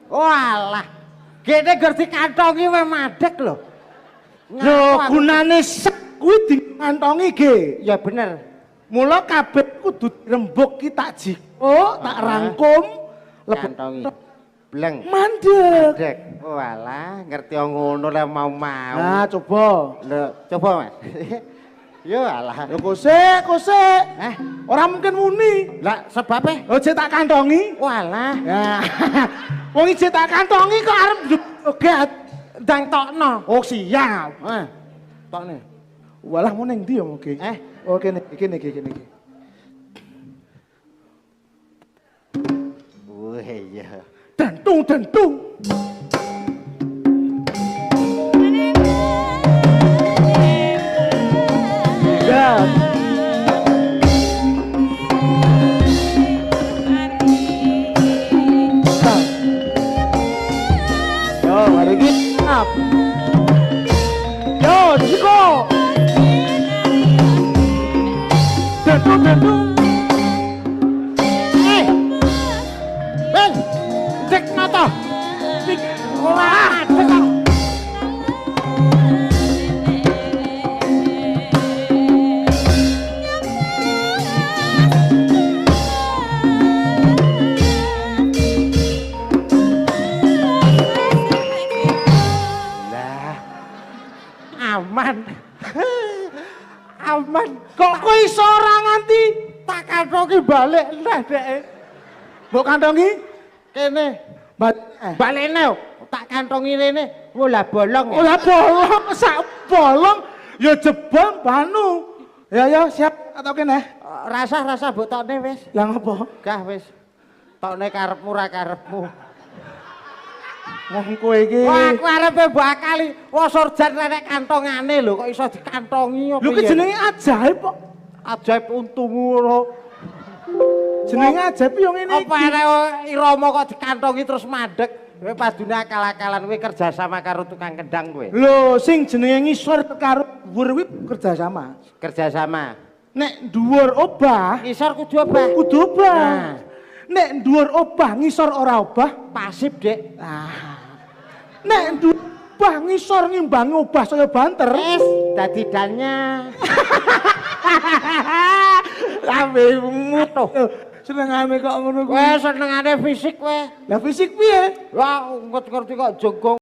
Walah. Gene ngerti kantongi wae madeg lho. Lho gunane sek kuwi dikantongi ge. Ya bener. Mula kabeh kudu dirembuk ki tak jiko, tak rangkum, Kantongi. Bleng. Mandek. Madeg. Walah, ngerti ngono le mau-mau. Nah, coba. Lho, coba Mas. Yo alah. Lho kosek. Ora mungkin muni. Lah sebabe? Oh, jek tak kantongi. Walah. Ya. Wong iki jek tak kantongi kok arep joget. Ndang tokno. Oh, siap. Tokne. Walah mau ning ndi ya oke. Oh, kene iki. Wah iya. Dentung. Ya. Yo, mari kita. Yo, Jiko. Dentung. Ben, cek nata. Wah, cek. Aman. Kok kowe iso ora nganti Tak kantongi balik neh deke. mbok kantongi? Kene. Balene tak kantongi rene. Lah bolong. Oh lah bolong, sak bolong ya jebol banu. Ya siap atau kene? Rasa mbok tokne wis. Lah ngopo? Gah wis. Tokne karepmu ra karepmu. Wong kowe iki. Wah, aku arepe bakali. Wah, surjan nek kantongane lho kok iso dikantongi opo Lho ki jenenge ajaib kok. ajaib untumu lho. Jenenge ajaib yo ngene iki. Apa arek irama kok dikantongi terus mandeg. Kowe padune akal-akalan kowe kerja sama karo tukang kendang kowe. Lho, sing jenenge ngisor karo dhuwur kuwi kerja sama. Kerja sama. Nek dhuwur obah, Ngisor kudu obah. kudu obah. Nah. Nek dhuwur obah, ngisor ora obah. Pasif, Dik. Nek dhuwur obah, ngisor ngimbangi obah saya banter. Wis dadi dalnya. Lambemu tuh. Senengane kok ngono kuwi. Kowe senengane fisik kowe. Lah fisik piye? Wah, ngerti kok jongkong